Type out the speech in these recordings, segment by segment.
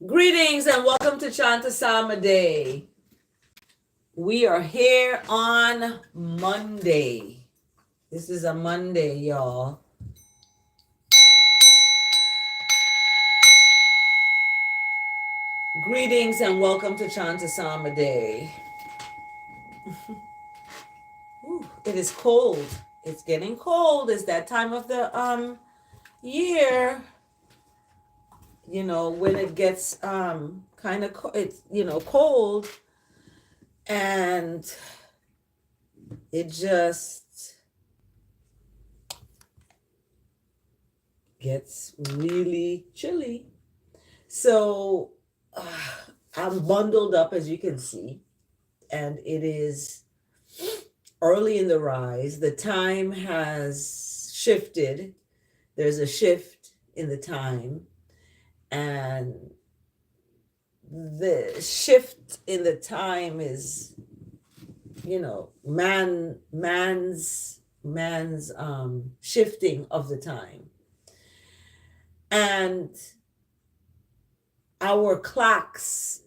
Greetings and welcome to Chant Day. We are here on Monday. This is a Monday, y'all. Greetings and welcome to Chant Day. It is cold. It's getting cold. It's that time of the year. You know, when it gets kind of it's cold, and it just gets really chilly. So I'm bundled up, as you can see, and it is early in the rise. The time has shifted. There's a shift in the time, and the shift in the time is, man's shifting of the time. And our clocks,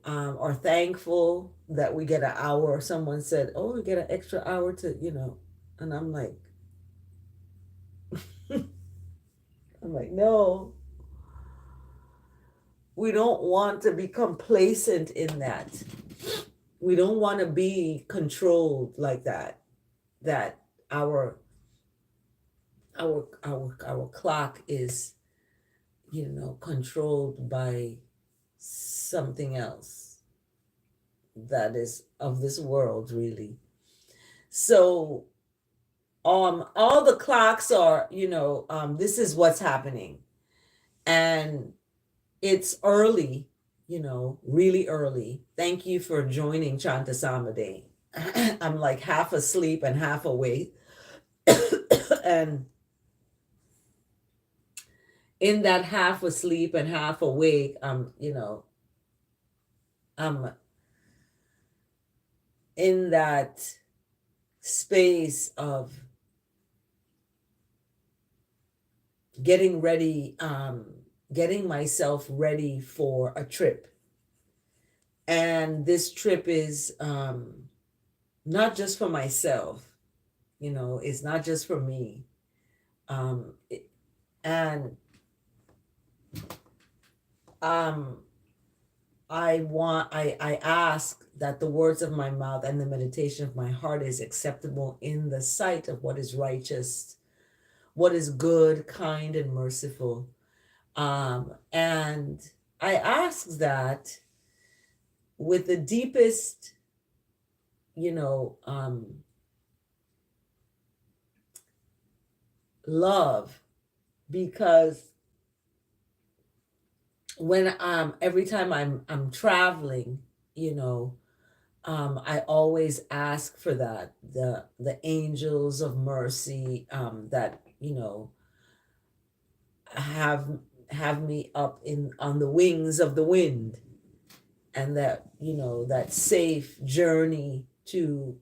are thankful that we get an hour. Someone said, "Oh, we get an extra hour to," and I'm like, no, we don't want to be complacent in that. We don't want to be controlled like that. That our clock is, controlled by something else that is of this world, really. So all the clocks are, this is what's happening, and it's early, really early. Thank you for joining Chant Day. I'm like half asleep and half awake. And in that half asleep and half awake, I'm in that space of getting ready, getting myself ready for a trip. And this trip is not just for myself, it's not just for me. And I ask that the words of my mouth and the meditation of my heart is acceptable in the sight of what is righteous, what is good, kind, and merciful. And I ask that with the deepest, love, because when every time I'm traveling, I always ask for that, the angels of mercy, that have me up on the wings of the wind, and that that safe journey to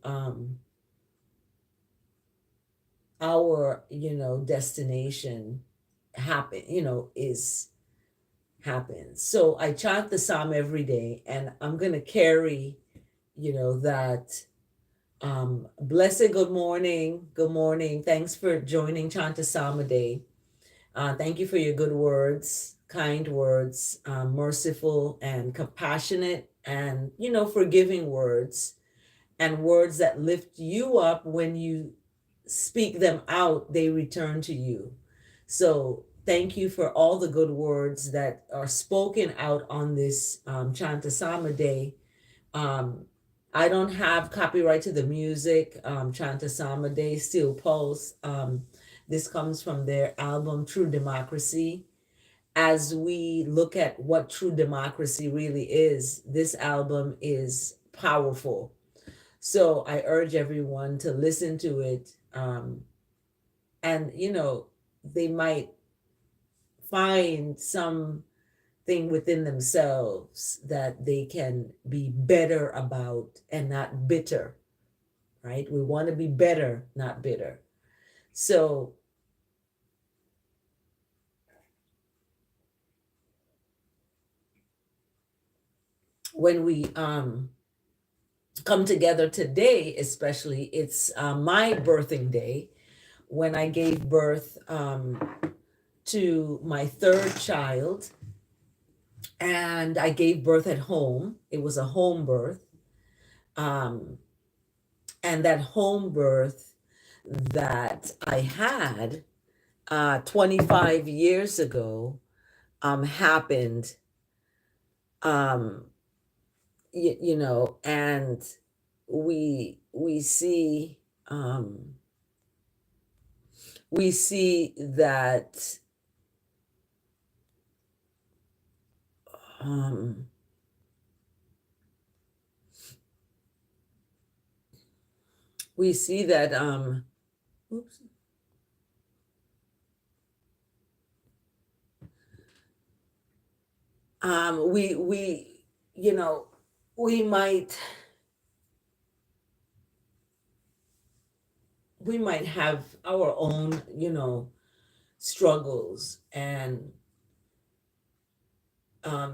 our destination happens. So I chant the psalm every day, and I'm going to carry that blessed good morning, thanks for joining Chant Psalm a day. Thank you for your good words, kind words, merciful and compassionate, and forgiving words, and words that lift you up. When you speak them out, they return to you. So thank you for all the good words that are spoken out on this Chant Psalm day. I don't have copyright to the music. Chant Psalm day, Steel Pulse. This comes from their album True Democracy. As we look at what true democracy really is, this album is powerful. So I urge everyone to listen to it. And they might find something within themselves that they can be better about, and not bitter, right? We want to be better, not bitter. So when we come together today, especially, it's my birthing day, when I gave birth to my third child, and I gave birth at home. It was a home birth. Um, and that home birth that I had 25 years ago happened, um, and we see, we see that, um, we see that oops, we we might have our own struggles, and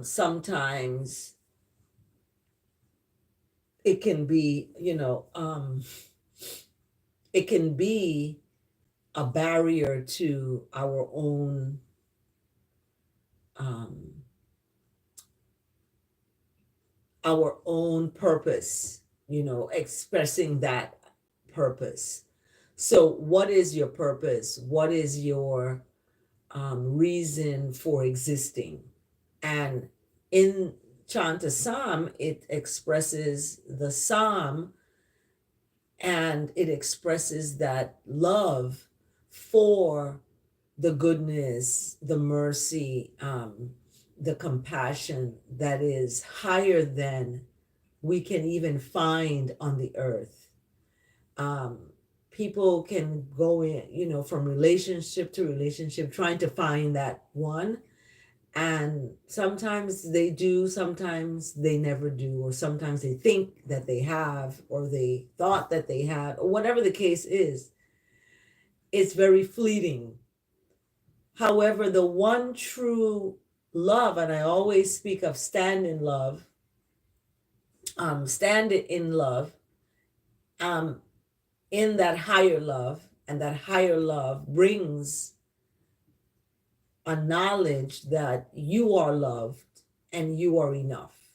sometimes it can be it can be a barrier to um, our own purpose, expressing that purpose. So what is your purpose? What is your reason for existing? And in Chant a Psalm, it expresses the psalm, and it expresses that love for the goodness, the mercy, the compassion that is higher than we can even find on the earth. People can go in, from relationship to relationship, trying to find that one. And sometimes they do, sometimes they never do, or sometimes they think that they have, or they thought that they had, or whatever the case is. It's very fleeting. However, the one true love, and I always speak of stand in love, um, in that higher love, and that higher love brings a knowledge that you are loved, and you are enough,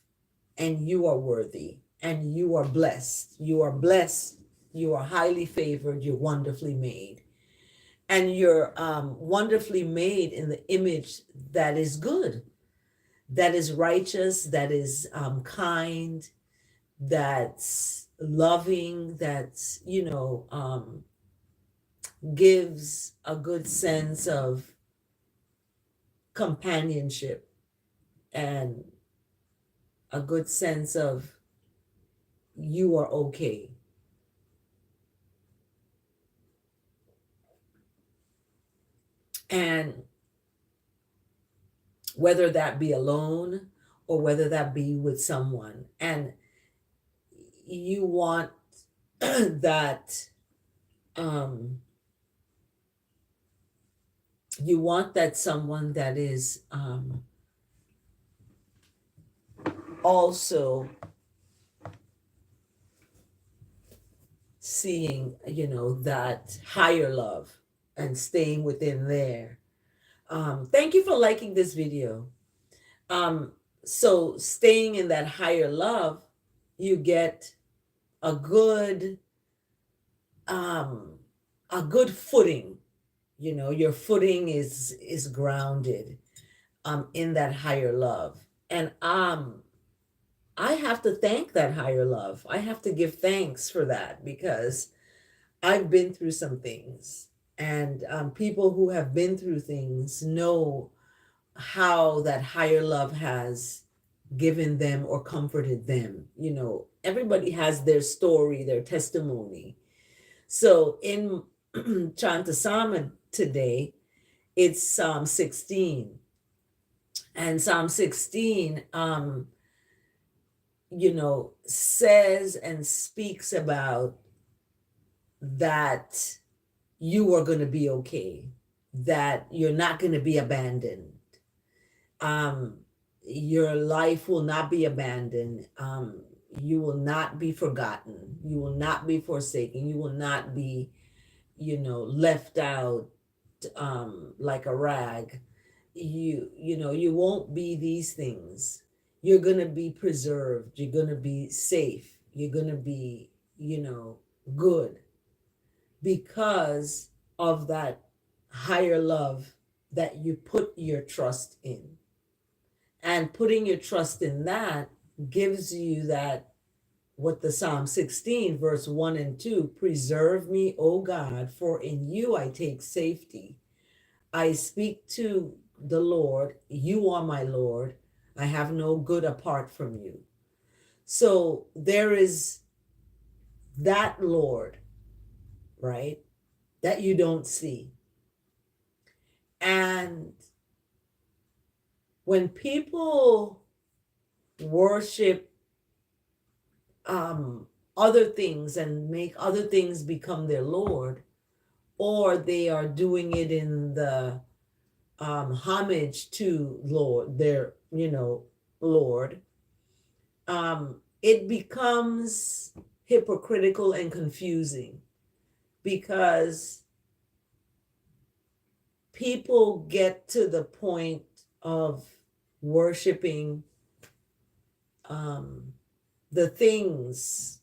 and you are worthy, and you are blessed. You are blessed. You are highly favored. You're wonderfully made. And you're wonderfully made in the image that is good, that is righteous, that is kind, that's loving, that's, gives a good sense of companionship, and a good sense of you are okay. And whether that be alone, or whether that be with someone, and you want that, you want that someone that is also seeing, that higher love, and staying within there. Thank you for liking this video. So staying in that higher love, you get a good footing. Your footing is grounded in that higher love. And I have to thank that higher love. I have to give thanks for that, because I've been through some things, and people who have been through things know how that higher love has given them or comforted them. Everybody has their story, their testimony. So in Chant a Psalm today, it's Psalm 16. And Psalm 16, says and speaks about that you are going to be okay, that you're not going to be abandoned. your life will not be abandoned. You will not be forgotten. You will not be forsaken. You will not be, left out like a rag. You won't be these things. You're going to be preserved. You're going to be safe. You're going to be, good because of that higher love that you put your trust in. And putting your trust in that gives you that, what the Psalm 16, verse 1 and 2, preserve me, O God, for in you I take safety. I speak to the Lord, you are my Lord. I have no good apart from you. So there is that Lord, right, that you don't see. And when people worship other things and make other things become their Lord, or they are doing it in the homage to Lord, their, Lord, it becomes hypocritical and confusing because people get to the point of worshiping the things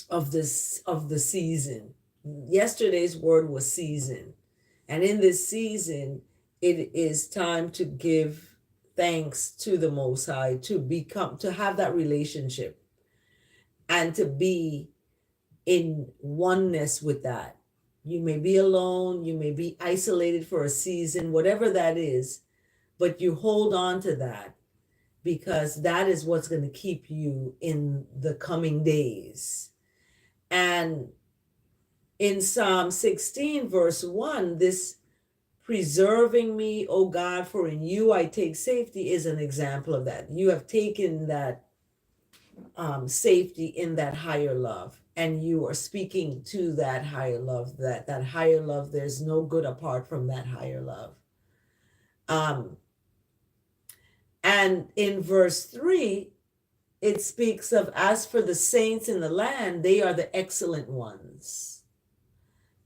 of the season. Yesterday's word was season, and in this season it is time to give thanks to the Most High, to have that relationship and to be in oneness with that. You may be alone, you may be isolated for a season, whatever that is, but you hold on to that because that is what's going to keep you in the coming days. And in Psalm 16, verse 1, this preserving me, O God, for in you I take safety is an example of that. You have taken that safety in that higher love, and you are speaking to that higher love, that higher love, there's no good apart from that higher love. And in verse 3, it speaks of, as for the saints in the land, they are the excellent ones,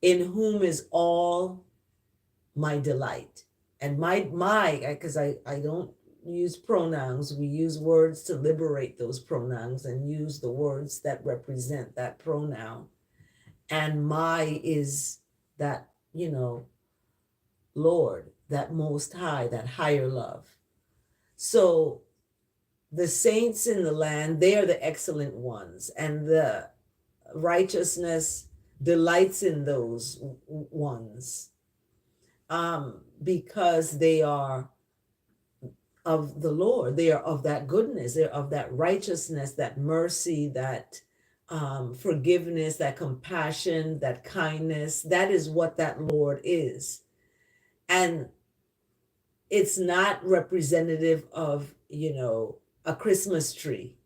in whom is all my delight. And because I don't use pronouns, we use words to liberate those pronouns and use the words that represent that pronoun. And my is that, Lord, that most high, that higher love. So the saints in the land, they are the excellent ones, and the righteousness delights in those ones, because they are of the Lord. They are of that goodness, they're of that righteousness, that mercy, that forgiveness, that compassion, that kindness. That is what that Lord is. And it's not representative of, a Christmas tree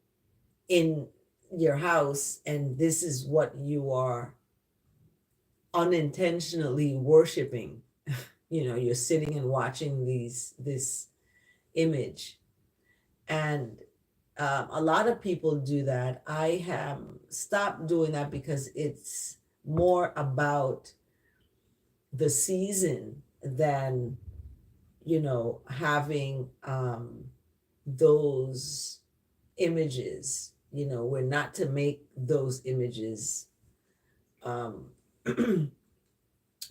in your house, and this is what you are unintentionally worshiping. You're sitting and watching this image, and a lot of people do that. I have stopped doing that because it's more about the season than having those images. We're not to make those images.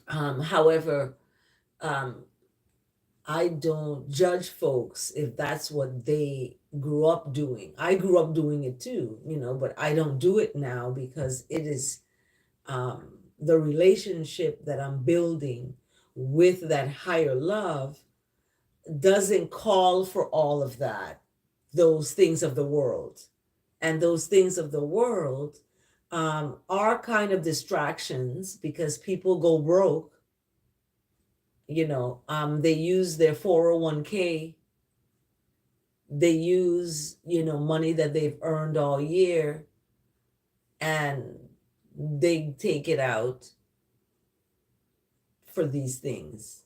However, I don't judge folks if that's what they grew up doing. I grew up doing it too, but I don't do it now because it is the relationship that I'm building with that higher love doesn't call for all of that, those things of the world. And those things of the world are kind of distractions because people go broke. They use their 401k. They use, money that they've earned all year, and they take it out for these things.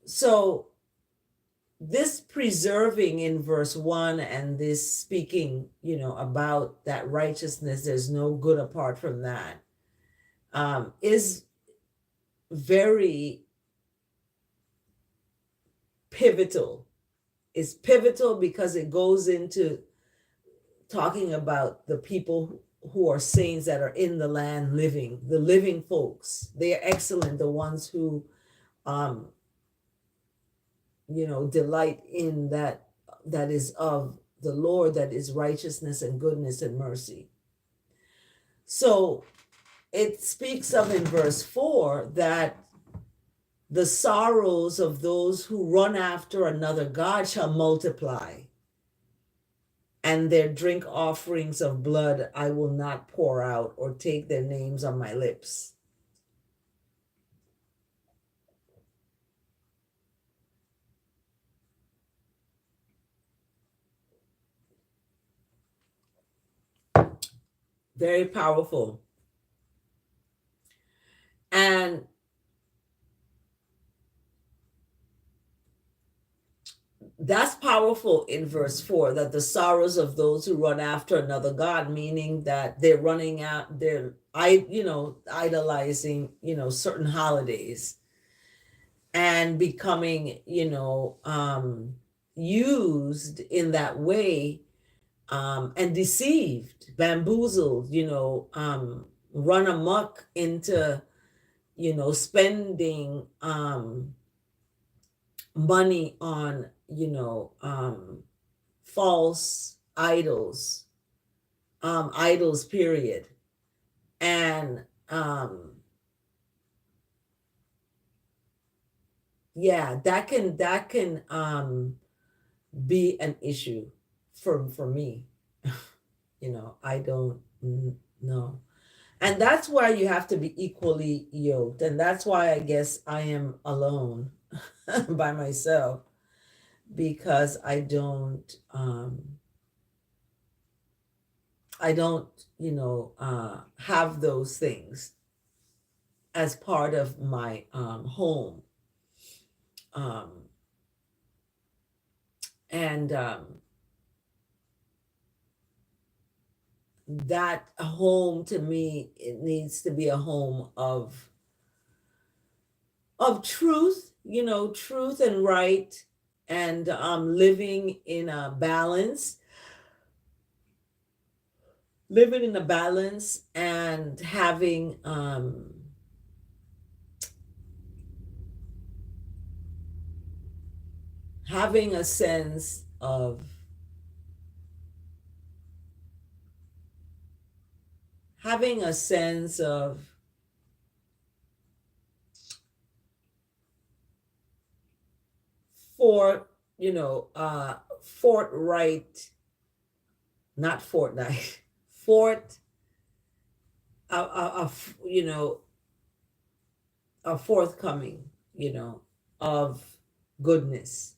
So this preserving in verse 1 and this speaking, about that righteousness, there's no good apart from that, is very pivotal. It's pivotal because it goes into talking about the people who are saints that are in the land living, the living folks. They are excellent, the ones who um delight in that is of the Lord, that is righteousness and goodness and mercy. So it speaks of in verse 4 that the sorrows of those who run after another God shall multiply, and their drink offerings of blood I will not pour out or take their names on my lips. Very powerful. And that's powerful in verse 4, that the sorrows of those who run after another God, meaning that they're running out, they're idolizing, certain holidays and becoming, used in that way, and deceived, bamboozled, run amok into, spending money on, false idols, period. And yeah, that can be an issue for me. I don't know. And that's why you have to be equally yoked. And that's why I guess I am alone by myself, because I don't have those things as part of my home. And that home, to me, it needs to be a home of truth, truth and right, and living in a balance, and having a sense of forthright, not fortnight, fort, a forthcoming, of goodness.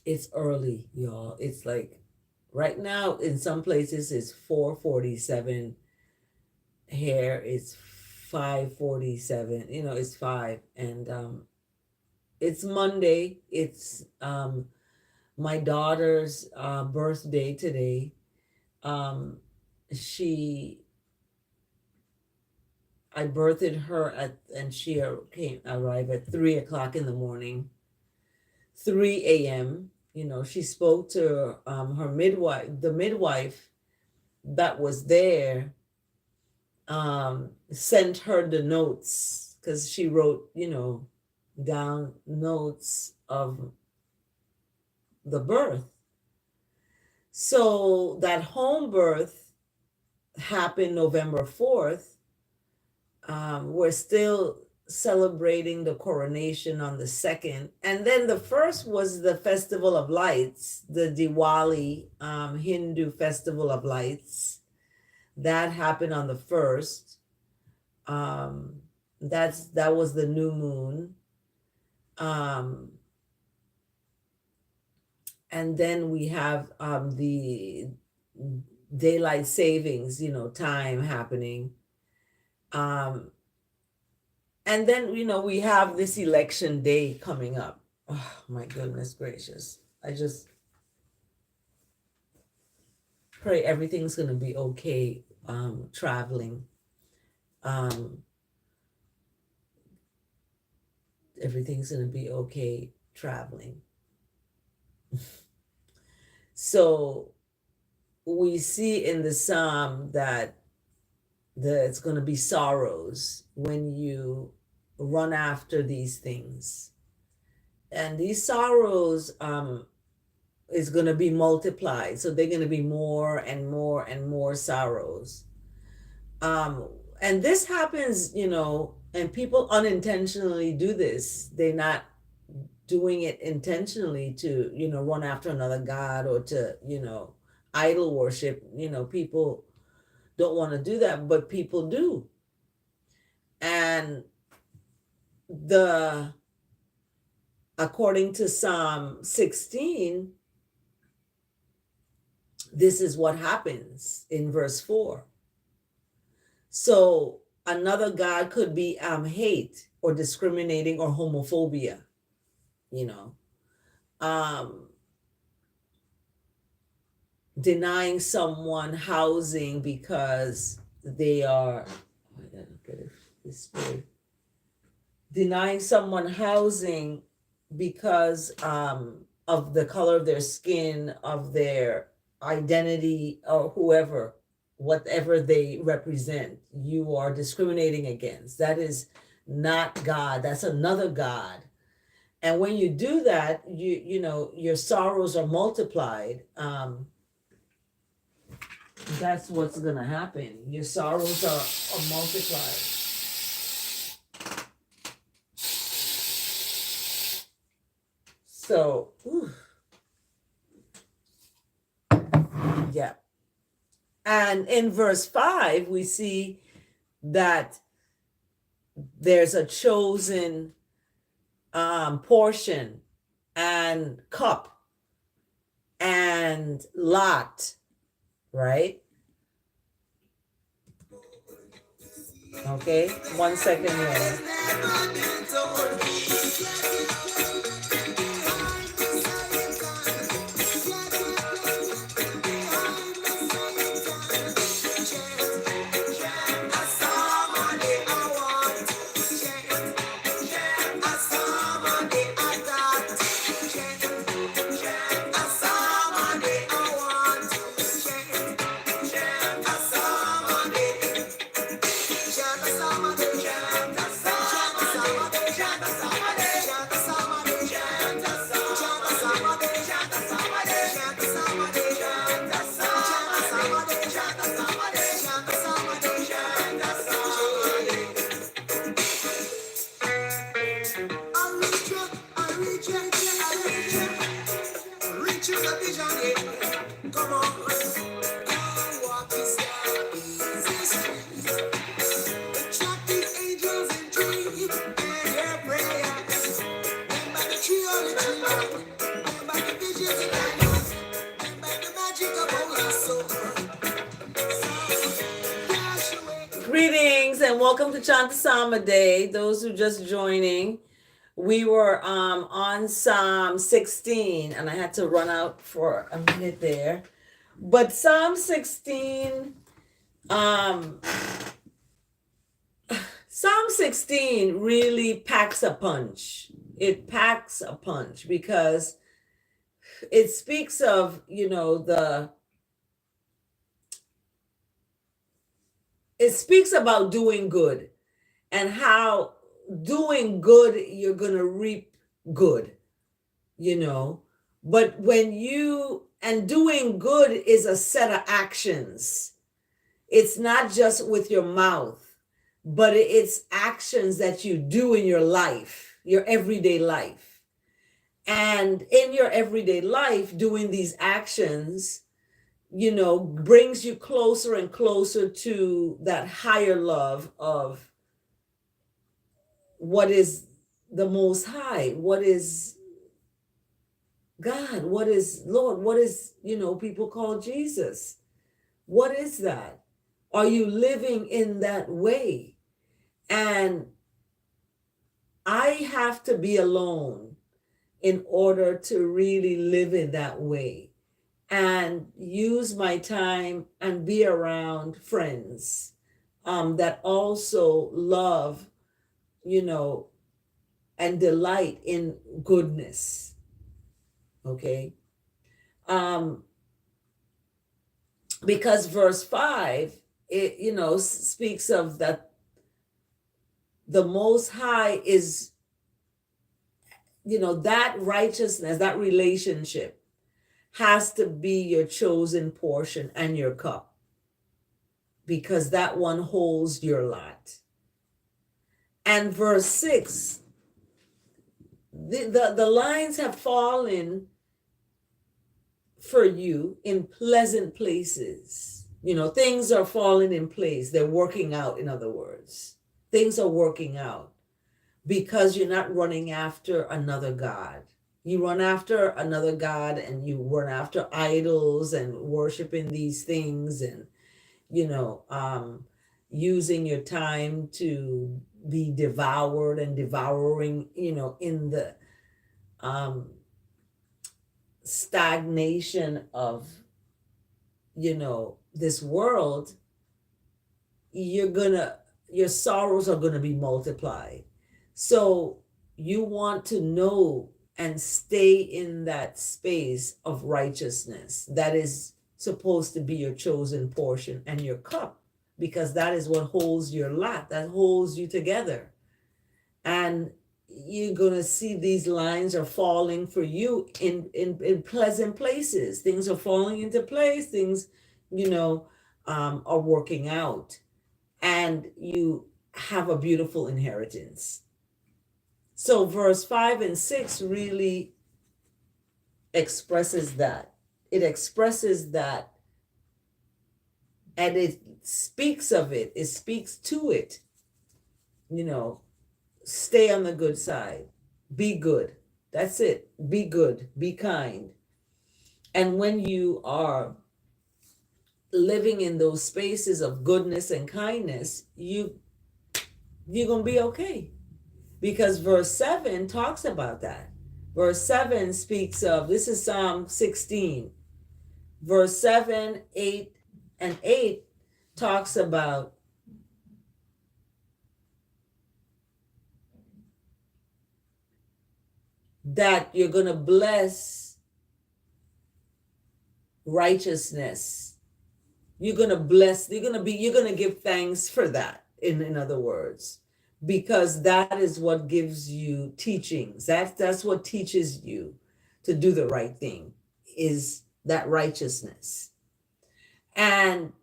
It's early, y'all. It's like right now in some places it's 4:47. Here it's 5:47. It's 5, and it's Monday. It's my daughter's birthday today. I birthed her and she arrived at 3 o'clock in the morning, 3 a.m. She spoke to her midwife. The midwife that was there sent her the notes, because she wrote, down notes of the birth. So that home birth happened November 4th. We're still celebrating the coronation on the 2nd. And then the 1st was the Festival of Lights, the Diwali Hindu Festival of Lights. That happened on the 1st. That was the new moon. And then we have the daylight savings, time happening. And then, we have this election day coming up. Oh my goodness gracious. I just pray everything's gonna be okay traveling. Um everything's gonna be okay traveling. So we see in the psalm that it's going to be sorrows when you run after these things, and these sorrows is going to be multiplied, so they're going to be more and more and more sorrows. And this happens, and people unintentionally do this. They're not doing it intentionally to run after another god or to idol worship. People don't want to do that, but people do. And the according to Psalm 16, this is what happens in verse 4. So another god could be hate or discriminating or homophobia, um denying someone housing because they are, I gotta get it this straight. Denying someone housing because of the color of their skin, of their identity, or whatever they represent. You are discriminating against. That is not God. That's another God. And when you do that, your sorrows are multiplied. That's what's gonna happen. Your sorrows are multiplied. So, yeah. And in verse 5, we see that there's a chosen portion and cup and lot, right? Okay, 1 second here. Greetings and welcome to Chant Day. Those who just joining, we were on Psalm 16, and I had to run out for a minute there. But Psalm 16, Psalm 16 really packs a punch. It packs a punch because it speaks of, it speaks about doing good and how doing good, you're going to reap good, But and doing good is a set of actions. It's not just with your mouth, but it's actions that you do in your life, your everyday life. And in your everyday life, doing these actions, brings you closer and closer to that higher love of what is the Most High, what is God, what is Lord, what is, people call Jesus. What is that? Are you living in that way? And I have to be alone in order to really live in that way and use my time and be around friends that also love, you know, and delight in goodness. Okay. Um, because verse 5, it, speaks of that the Most High is, that righteousness, that relationship has to be your chosen portion and your cup, because that one holds your lot. And verse 6, the lines have fallen for you in pleasant places. Things are falling in place. They're working out, in other words. Things are working out because you're not running after another God. You run after another God and you run after idols and worshiping these things and, using your time to be devoured and devouring, in the stagnation of, this world, your sorrows are gonna be multiplied. So you want to know and stay in that space of righteousness that is supposed to be your chosen portion and your cup, because that is what holds your lot, that holds you together. And you're gonna see these lines are falling for you in pleasant places. Things are falling into place. Things, are working out, and you have a beautiful inheritance. So verse 5 and 6 really expresses that. It expresses that, and it speaks of it. It speaks to it. Stay on the good side. Be good. That's it. Be good. Be kind. And when you are living in those spaces of goodness and kindness, you're going to be okay. Because verse 7 talks about that. Verse 7 speaks of, this is Psalm 16. Verse 7, 8, and 8 talks about that you're going to bless righteousness. You're going to bless, you're going to give thanks for that, in other words, because that is what gives you teachings. That's what teaches you to do the right thing, is that righteousness. And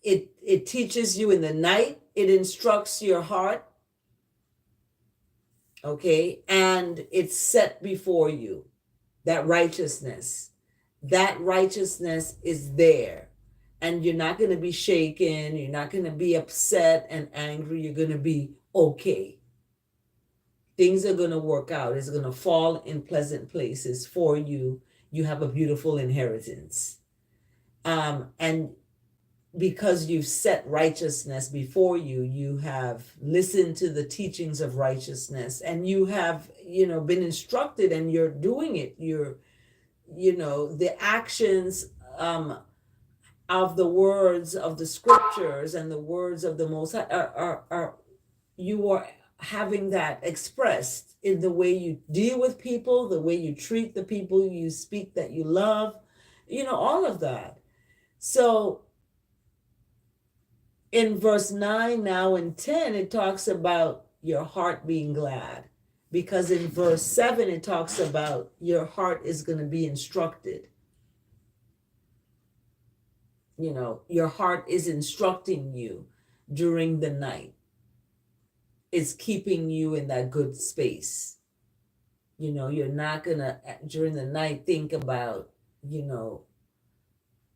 it teaches you in the night. It instructs your heart. Okay. And it's set before you, that righteousness. That righteousness is there. And you're not going to be shaken. You're not going to be upset and angry. You're going to be okay. Things are going to work out. It's going to fall in pleasant places for you. You have a beautiful inheritance. And because you've set righteousness before you, you have listened to the teachings of righteousness, and you have, been instructed, and you're doing it. You're, the actions of the words of the scriptures and the words of the Most High are you are having that expressed in the way you deal with people, the way you treat the people you speak that you love, all of that. So in verse 9 now and 10, it talks about your heart being glad, because in verse 7, it talks about your heart is going to be instructed. Your heart is instructing you during the night. It's keeping you in that good space. You're not going to, during the night, think about,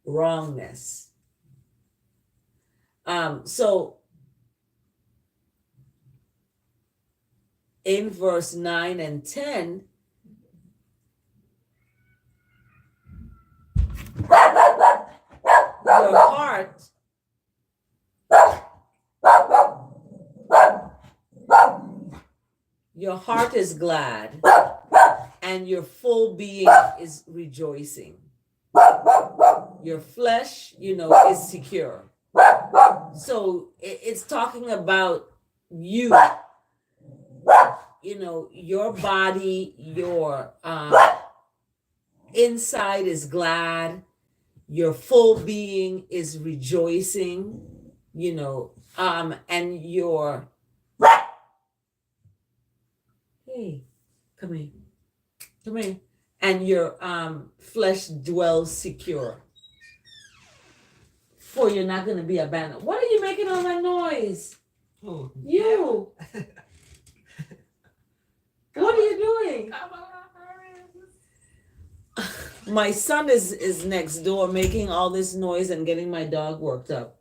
wrongness. So in verse 9 and 10, your heart is glad, and your full being is rejoicing. Your flesh, is secure. So it's talking about you, your body, your inside is glad, your full being is rejoicing, and your, hey, come here, and your flesh dwells secure. For you're not going to be abandoned. What are you making all that noise? Oh, You. What are you doing? My son is next door making all this noise and getting my dog worked up.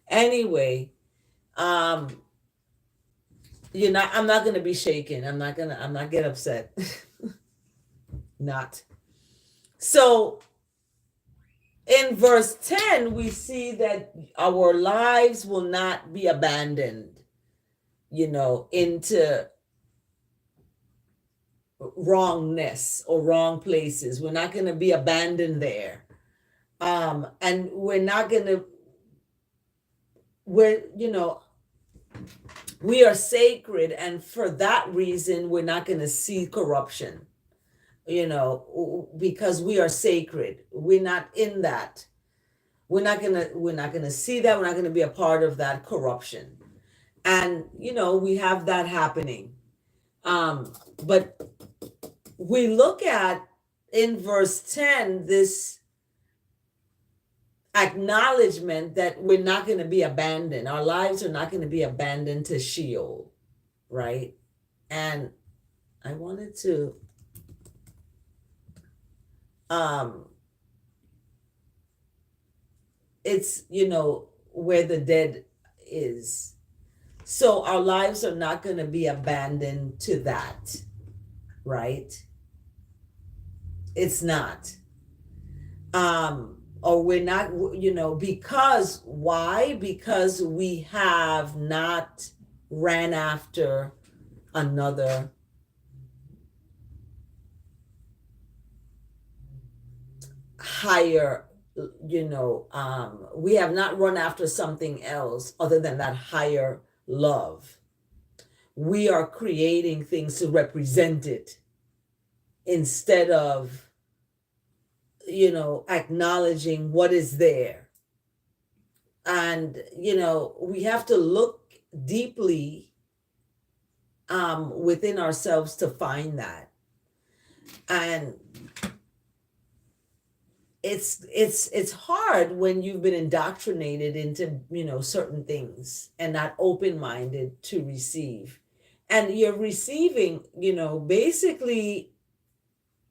Anyway, I'm not going to be shaken. I'm not get upset. Not. So in verse 10, we see that our lives will not be abandoned, into wrongness or wrong places. We're not going to be abandoned there. And we're not going to, we are sacred. And for that reason, we're not going to see corruption, because we are sacred. We're not in that. We're not going to see that. We're not going to be a part of that corruption. And, we have that happening. But we look at in verse 10 this acknowledgement that we're not going to be abandoned. Our lives are not going to be abandoned to Sheol, right? And I wanted to it's where the dead is. So our lives are not going to be abandoned to that, right? It's not. Or we're not, because why? Because we have not ran after another higher, we have not run after something else other than that higher love. We are creating things to represent it instead of, acknowledging what is there. And, we have to look deeply within ourselves to find that. And it's hard when you've been indoctrinated into, certain things and not open-minded to receive. And you're receiving, basically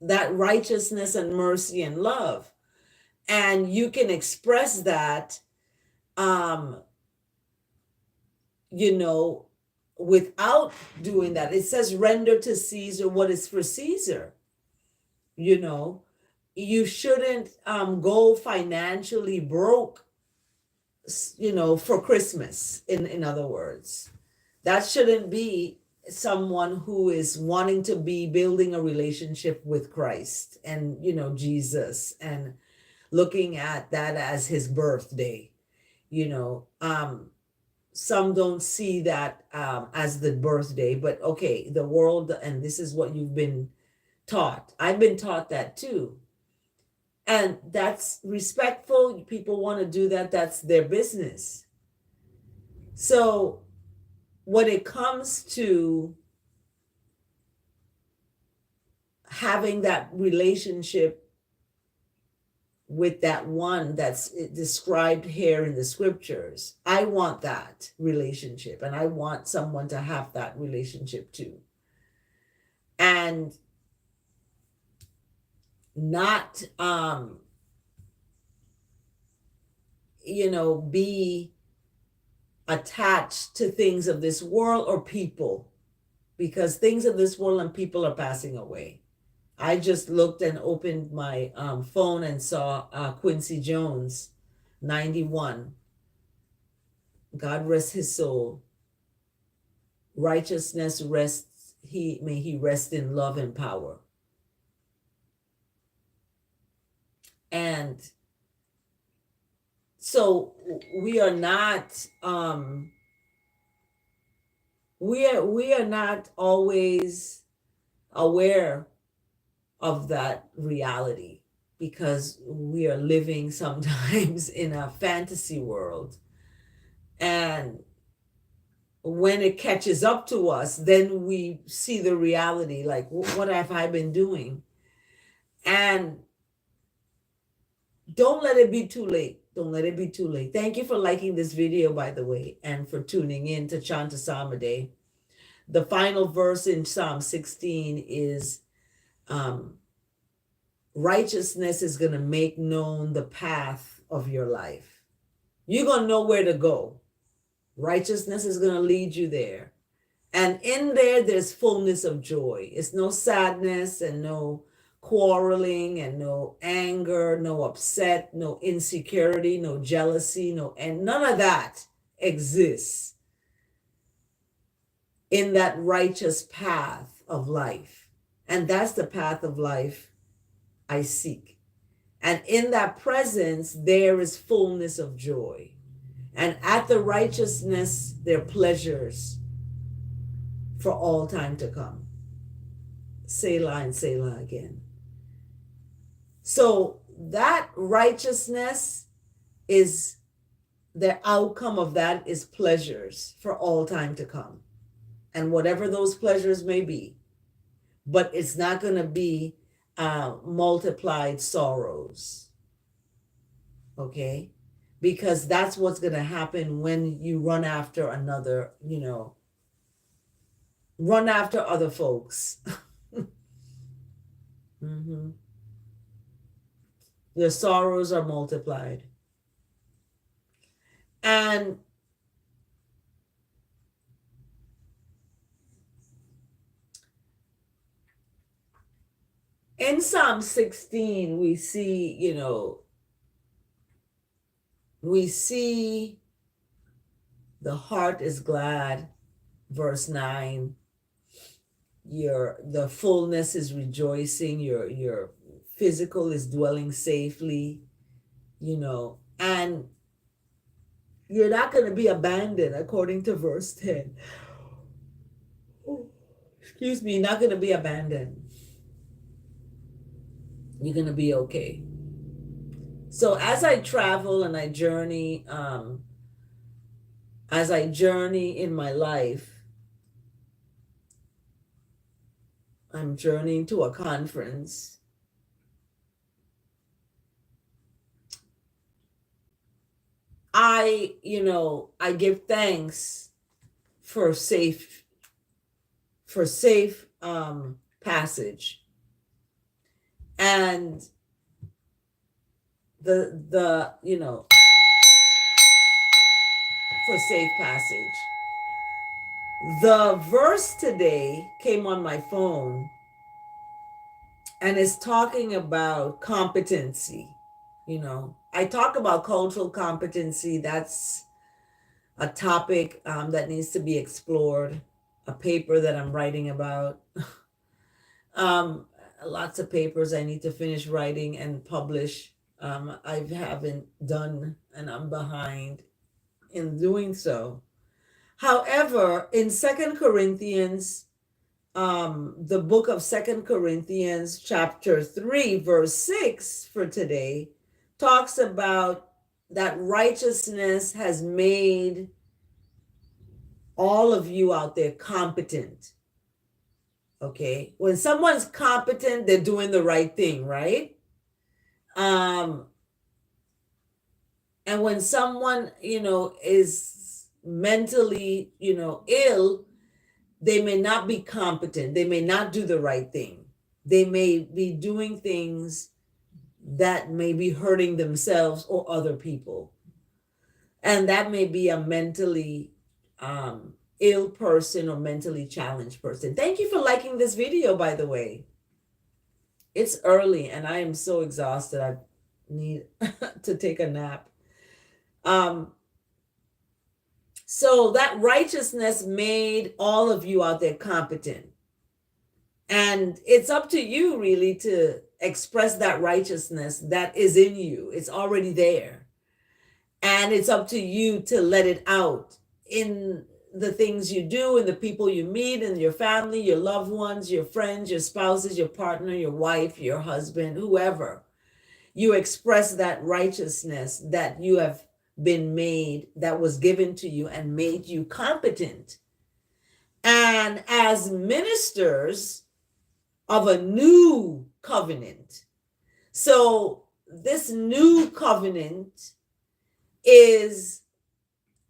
that righteousness and mercy and love. And you can express that, without doing that. It says, render to Caesar what is for Caesar. You shouldn't go financially broke, for Christmas, in other words. That shouldn't be someone who is wanting to be building a relationship with Christ and, Jesus, and looking at that as his birthday. Some don't see that as the birthday, but okay, the world, and this is what you've been taught. I've been taught that too. And that's respectful. People want to do that. That's their business. So when it comes to having that relationship with that one that's described here in the scriptures, I want that relationship, and I want someone to have that relationship too. And not be attached to things of this world or people, because things of this world and people are passing away. I just looked and opened my phone and saw Quincy Jones, 91. God rest his soul. Righteousness rests, may he rest in love and power. And so we are not we are not always aware of that reality, because we are living sometimes in a fantasy world. And when it catches up to us, then we see the reality, like, what have I been doing? And don't let it be too late. Don't let it be too late. Thank you for liking this video, by the way, and for tuning in to Chant a Day. The final verse in Psalm 16 is, righteousness is going to make known the path of your life. You're going to know where to go. Righteousness is going to lead you there. And in there, there's fullness of joy. It's no sadness and no quarreling and no anger, no upset, no insecurity, no jealousy, and none of that exists in that righteous path of life. And that's the path of life I seek. And in that presence, there is fullness of joy. And at the righteousness, there are pleasures for all time to come. Selah and Selah again. So that righteousness is, the outcome of that is pleasures for all time to come. And whatever those pleasures may be, but it's not going to be multiplied sorrows. Okay? Because that's what's going to happen when you run after another, run after other folks. Mm-hmm. Your sorrows are multiplied. And in Psalm 16, we see, we see the heart is glad, verse 9. The fullness is rejoicing, your physical is dwelling safely, and you're not going to be abandoned, according to verse 10. Excuse me, you're not going to be abandoned. You're going to be okay. So as I travel and I journey, in my life, I'm journeying to a conference. I give thanks for safe passage, and for safe passage. The verse today came on my phone, and it's talking about competency. I talk about cultural competency. That's a topic that needs to be explored, a paper that I'm writing about. Lots of papers I need to finish writing and publish. I haven't done, and I'm behind in doing so. However, in 2 Corinthians, the book of 2 Corinthians, chapter 3, verse 6 for today, talks about that righteousness has made all of you out there competent. Okay? When someone's competent, they're doing the right thing, right? And when someone, is mentally, ill, they may not be competent. They may not do the right thing. They may be doing things that may be hurting themselves or other people. And that may be a mentally ill person or mentally challenged person. Thank you for liking this video, by the way. It's early and I am so exhausted. I need to take a nap. So that righteousness made all of you out there competent. And it's up to you really to express that righteousness that is in you. It's already there. And it's up to you to let it out in the things you do, and the people you meet, and your family, your loved ones, your friends, your spouses, your partner, your wife, your husband, whoever. You express that righteousness that you have been made, that was given to you and made you competent. And as ministers of a new covenant, so this new covenant is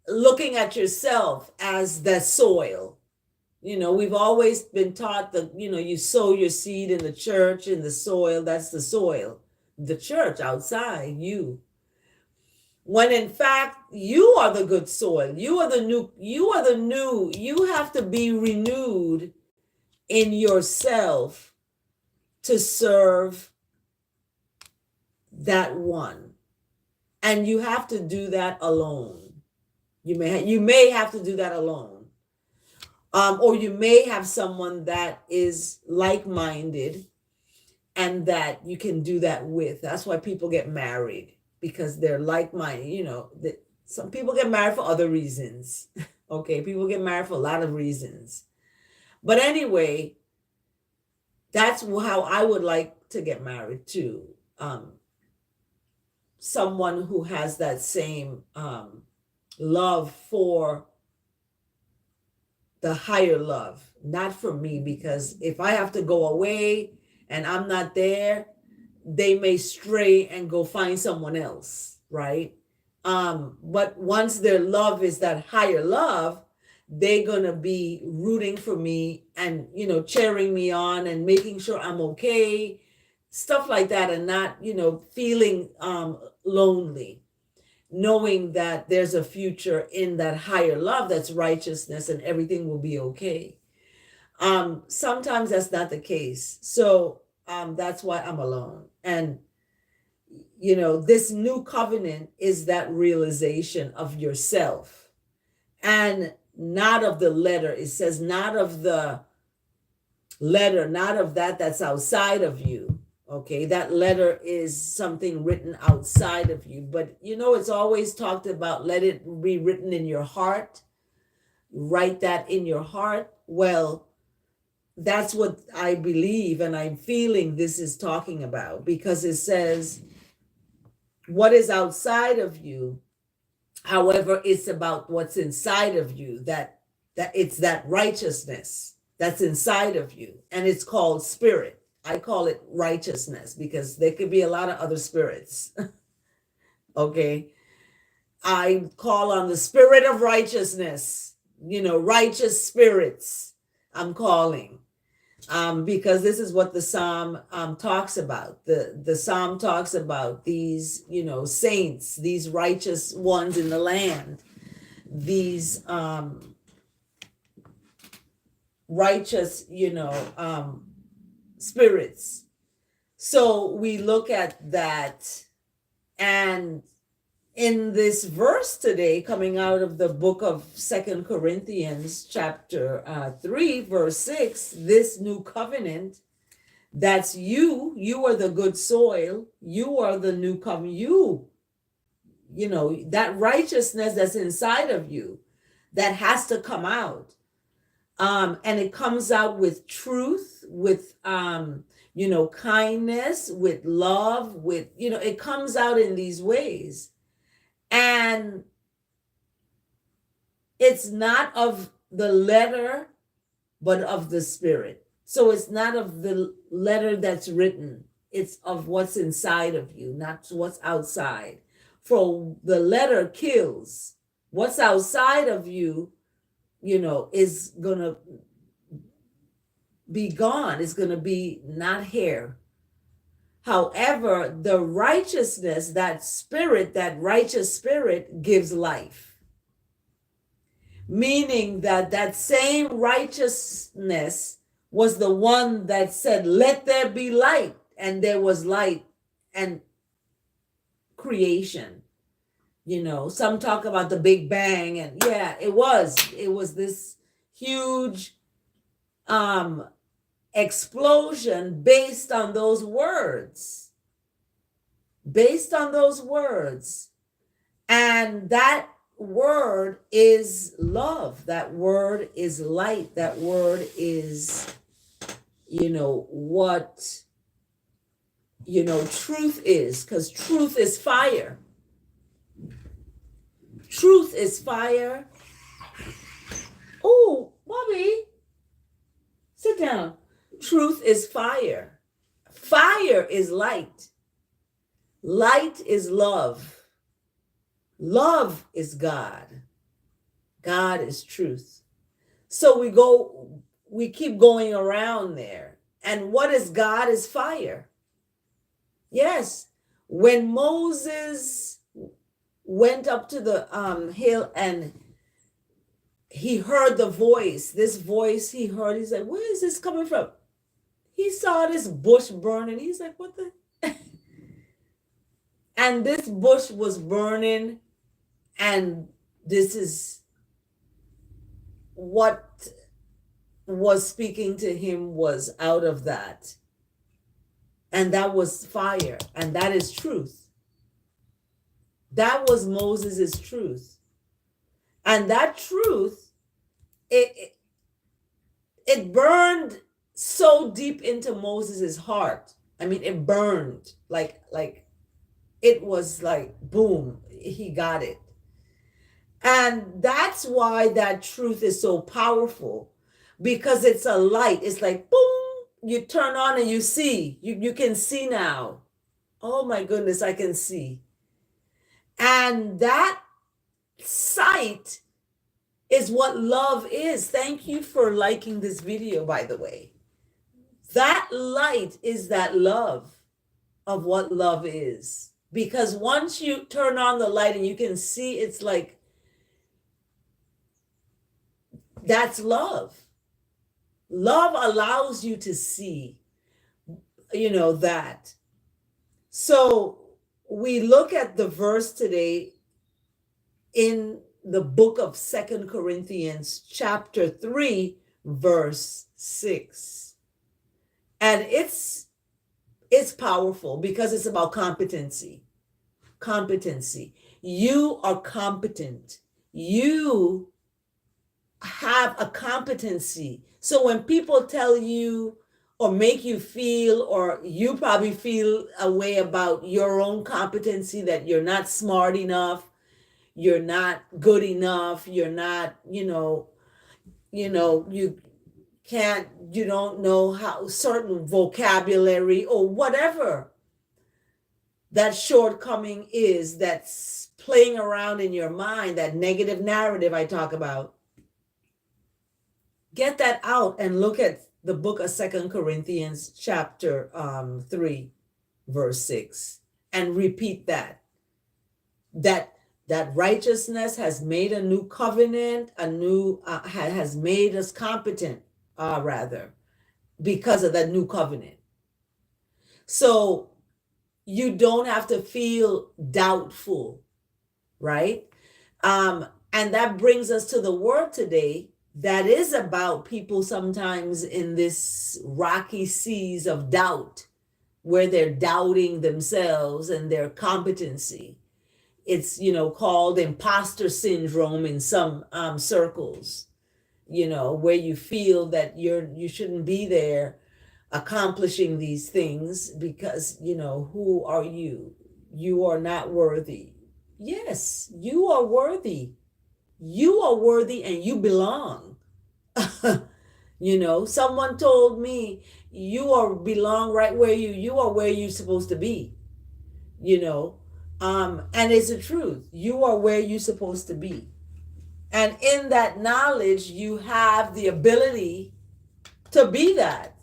looking at yourself as the soil. We've always been taught that, you sow your seed in the church, in the soil. That's the soil. The church outside you. When in fact, you are the good soil. You are the new. You have to be renewed in yourself to serve that one. And you have to do that alone. You may have to do that alone. Or you may have someone that is like-minded and that you can do that with. That's why people get married, because they're like-minded. Some people get married for other reasons. Okay, people get married for a lot of reasons. But anyway, that's how I would like to get married too. Someone who has that same love for the higher love, not for me, because if I have to go away and I'm not there, they may stray and go find someone else, right? But once their love is that higher love, they're gonna be rooting for me and cheering me on and making sure I'm okay, stuff like that, and not feeling lonely, knowing that there's a future in that higher love that's righteousness and everything will be okay. Sometimes that's not the case. So that's why I'm alone. And this new covenant is that realization of yourself, and not of the letter. It says not of the letter, not of that's outside of you. Okay, that letter is something written outside of you. But it's always talked about, let it be written in your heart. Write that in your heart. Well, that's what I believe and I'm feeling this is talking about, because it says what is outside of you. However, it's about what's inside of you, that it's that righteousness that's inside of you, and it's called spirit. I call it righteousness because there could be a lot of other spirits. Okay. I call on the spirit of righteousness, righteous spirits I'm calling. Because this is what the Psalm talks about. The Psalm talks about these, saints, these righteous ones in the land, these righteous, spirits. So we look at that, and in this verse today, coming out of the book of 2 Corinthians chapter 3 verse 6, this new covenant, that's you are the good soil, you are the new covenant, that righteousness that's inside of you that has to come out. And it comes out with truth, with kindness, with love, with it comes out in these ways. And it's not of the letter, but of the spirit. So it's not of the letter that's written, it's of what's inside of you, not what's outside. For the letter kills. What's outside of you, is gonna be gone. It's gonna be not here. However, the righteousness, that spirit, that righteous spirit gives life. Meaning that same righteousness was the one that said, let there be light. And there was light and creation. Some talk about the Big Bang, and yeah, it was this huge explosion based on those words. Based on those words. And that word is love. That word is light. That word is, what, truth is, because truth is fire. Truth is fire. Oh, Bobby, sit down. Truth is fire. Fire is light. Light is love. Love is God. God is truth. So we keep going around there. And what is God is fire. Yes. When Moses went up to the hill and he heard the voice, this voice he heard, he said, where is this coming from? He saw this bush burning. He's like, what the? And this bush was burning, and this is what was speaking to him was out of that. And that was fire, and that is truth. That was Moses's truth. And that truth, it burned so deep into Moses's heart. I mean, it burned like it was like, boom, he got it. And that's why that truth is so powerful, because it's a light. It's like, boom, you turn on and you see. You can see now. Oh my goodness, I can see. And that sight is what love is. Thank you for liking this video, by the way. That light is that love of what love is. Because once you turn on the light and you can see, it's like, that's love. Love allows you to see, that. So we look at the verse today in the book of 2 Corinthians chapter 3, verse 6. And it's powerful because it's about competency. Competency. You are competent. You have a competency. So when people tell you or make you feel, or you probably feel a way about your own competency, that you're not smart enough, you're not good enough, you're not, you can't, you don't know how certain vocabulary or whatever that shortcoming is that's playing around in your mind, that negative narrative I talk about. Get that out and look at the book of 2 Corinthians chapter 3, verse 6, and repeat that righteousness has made a new covenant, has made us competent, rather, because of that new covenant. So you don't have to feel doubtful, right? And that brings us to the word today that is about people sometimes in this rocky seas of doubt, where they're doubting themselves and their competency. It's, called imposter syndrome in some circles, where you feel that you shouldn't be there accomplishing these things because, who are you? You are not worthy. Yes, you are worthy. You are worthy and you belong. Someone told me you belong right where you are where you're supposed to be, and it's the truth. You are where you're supposed to be. And in that knowledge, you have the ability to be that,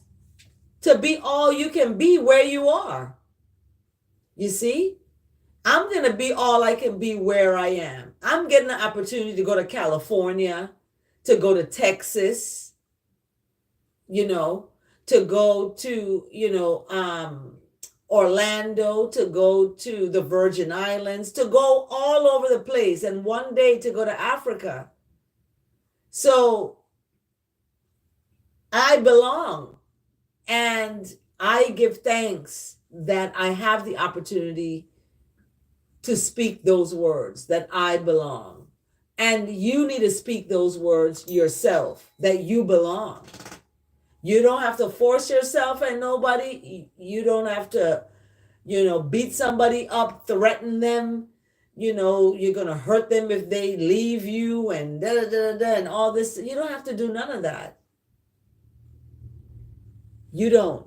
to be all you can be where you are. You see? I'm going to be all I can be where I am. I'm getting the opportunity to go to California, to go to Texas, to go to, Orlando, to go to the Virgin Islands, to go all over the place, and one day to go to Africa. So I belong. And I give thanks that I have the opportunity to speak those words, that I belong. And you need to speak those words yourself, that you belong. You don't have to force yourself at nobody. You don't have to, beat somebody up, threaten them. You're going to hurt them if they leave you and da da da da and all this. You don't have to do none of that. You don't.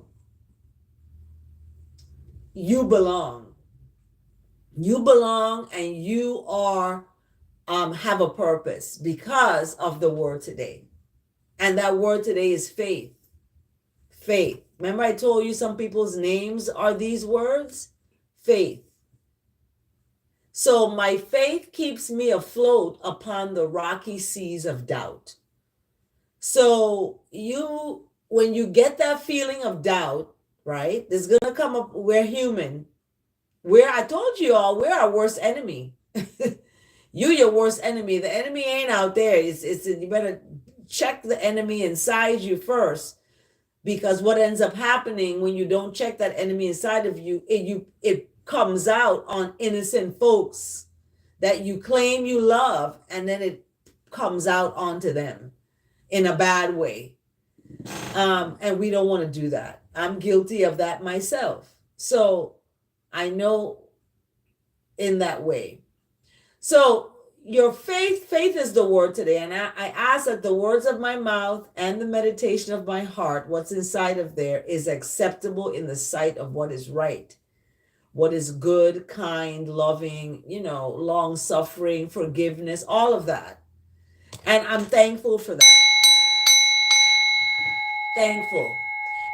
You belong. You belong, and you are have a purpose because of the word today. And that word today is faith. Faith. Remember I told you some people's names are these words? Faith. So my faith keeps me afloat upon the rocky seas of doubt. So when you get that feeling of doubt, right? There's going to come up, we're human. I told you all, we're our worst enemy. You're your worst enemy. The enemy ain't out there. You better check the enemy inside you first, because what ends up happening when you don't check that enemy inside of you, it comes out on innocent folks that you claim you love, and then it comes out onto them in a bad way. And we don't want to do that. I'm guilty of that myself. So I know in that way. So your faith is the word today. And I ask that the words of my mouth and the meditation of my heart, what's inside of there, is acceptable in the sight of what is right, what is good, kind, loving, long suffering, forgiveness, all of that. And I'm thankful for that. Thankful.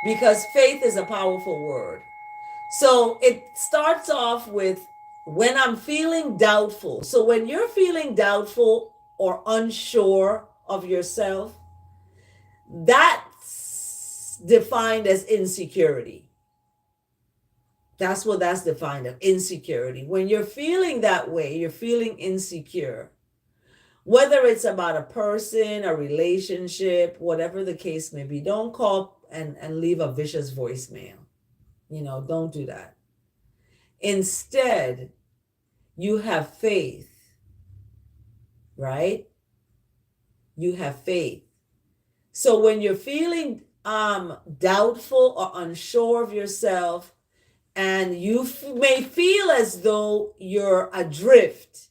Because faith is a powerful word. So it starts off with when I'm feeling doubtful. So when you're feeling doubtful or unsure of yourself, that's defined as insecurity. That's what that's defined as, insecurity. When you're feeling that way, you're feeling insecure. Whether it's about a person, a relationship, whatever the case may be, don't call and leave a vicious voicemail. Don't do that. Instead, you have faith, right? You have faith. So when you're feeling doubtful or unsure of yourself, and you may feel as though you're adrift,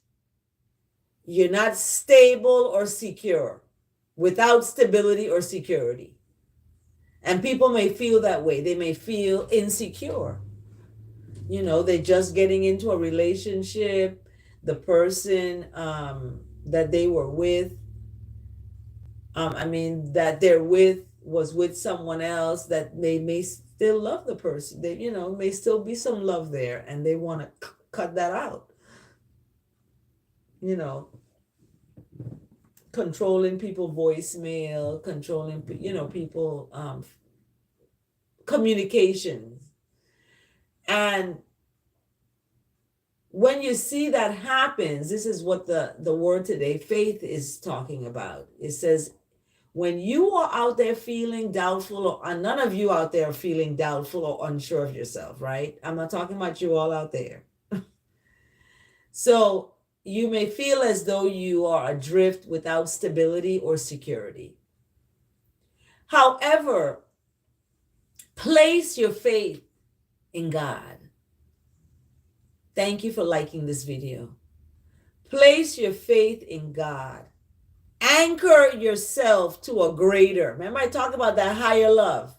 you're not stable or secure, without stability or security. And people may feel that way. They may feel insecure. They're just getting into a relationship. The person that they were with, that they're with was with someone else, that they may still love the person. They, may still be some love there, and they want to cut that out. Controlling people voicemail, controlling, people communications. And when you see that happens, this is what the word today, faith, is talking about. It says, when you are out there feeling doubtful, or none of you out there are feeling doubtful or unsure of yourself, right? I'm not talking about you all out there. So you may feel as though you are adrift without stability or security. However, place your faith in God. Thank you for liking this video. Place your faith in God. Anchor yourself to a greater. Remember I talked about that higher love.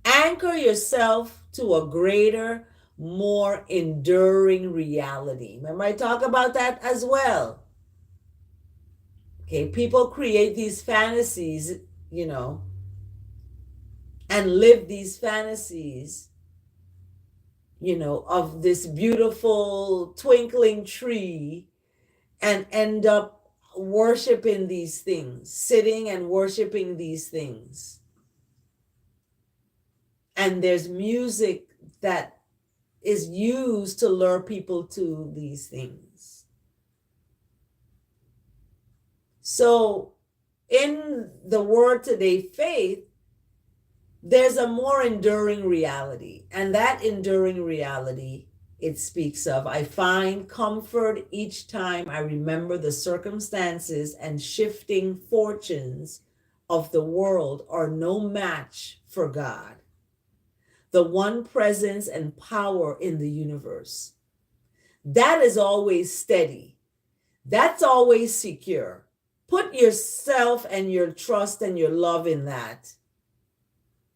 Anchor yourself to a greater, more enduring reality. Remember I talk about that as well. Okay, people create these fantasies, and live these fantasies, of this beautiful twinkling tree, and end up worshiping these things, sitting and worshiping these things. And there's music that is used to lure people to these things. So in the word today, faith, there's a more enduring reality. And that enduring reality it speaks of, I find comfort each time I remember the circumstances and shifting fortunes of the world are no match for God, the one presence and power in the universe. That is always steady. That's always secure. Put yourself and your trust and your love in that.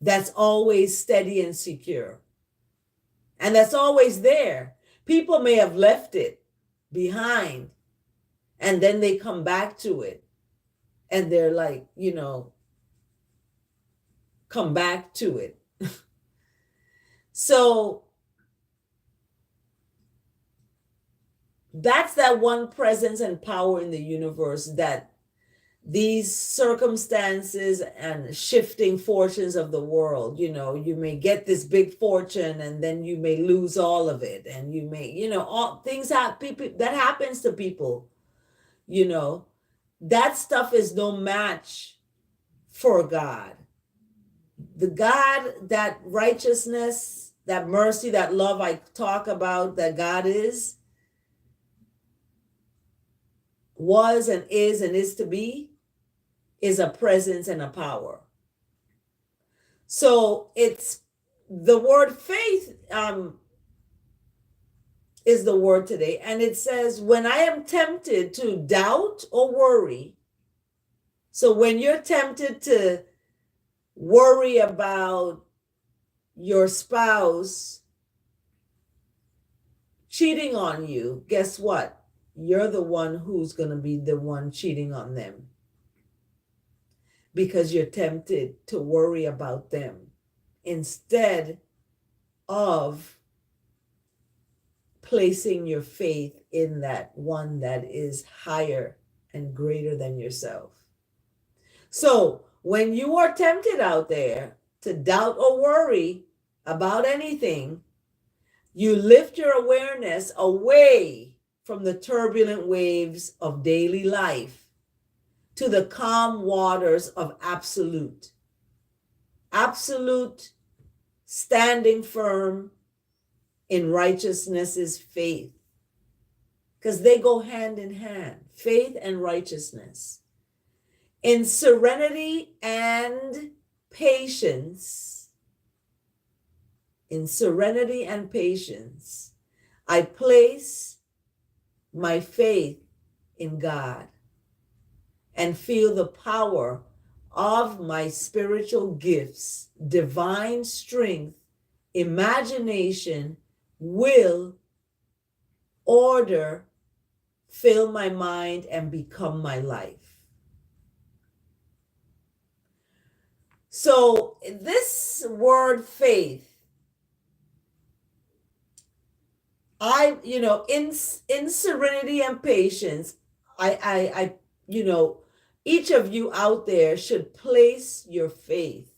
That's always steady and secure. And that's always there. People may have left it behind and then they come back to it and they're like, come back to it. So that's that one presence and power in the universe that these circumstances and shifting fortunes of the world, you may get this big fortune and then you may lose all of it. And you may, all things people that happens to people, that stuff is no match for God. The God, that righteousness, that mercy, that love I talk about, that God was and is to be, is a presence and a power. So it's the word faith is the word today. And it says, when I am tempted to doubt or worry. So when you're tempted to worry about your spouse cheating on you, guess what? You're the one who's going to be the one cheating on them, because you're tempted to worry about them instead of placing your faith in that one that is higher and greater than yourself. So when you are tempted out there to doubt or worry about anything, you lift your awareness away from the turbulent waves of daily life to the calm waters of absolute. Absolute standing firm in righteousness is faith, because they go hand in hand, faith and righteousness. In serenity and patience, I place my faith in God and feel the power of my spiritual gifts, divine strength, imagination, will, order, fill my mind and become my life. So this word faith, in serenity and patience, I each of you out there should place your faith.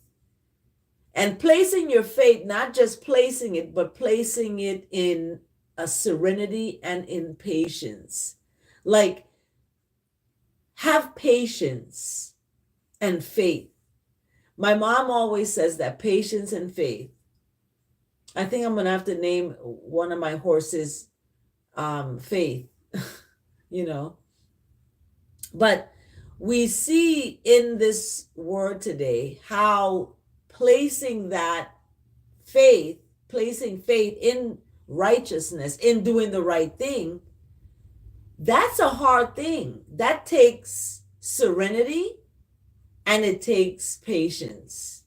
And placing your faith, not just placing it, but placing it in a serenity and in patience. Like, have patience and faith. My mom always says that patience and faith. I think I'm going to have to name one of my horses Faith, But we see in this word today how placing faith in righteousness, in doing the right thing, that's a hard thing. That takes serenity and it takes patience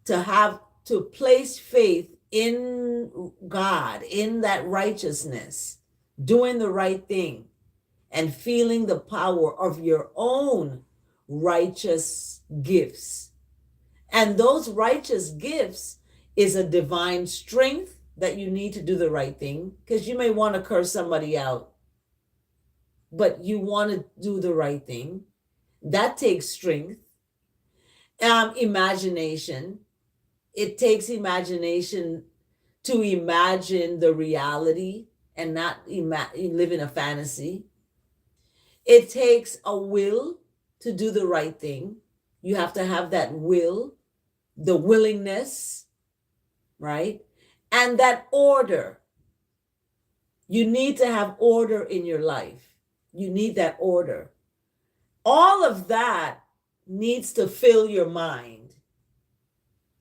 to place faith in God, in that righteousness, doing the right thing, and feeling the power of your own righteous gifts. And those righteous gifts is a divine strength that you need to do the right thing, because you may want to curse somebody out, but you want to do the right thing. That takes strength. Imagination. It takes imagination to imagine the reality and not live in a fantasy. It takes a will to do the right thing. You have to have that will the willingness, right? And that order. You need to have order in your life. You need that order. All of that needs to fill your mind.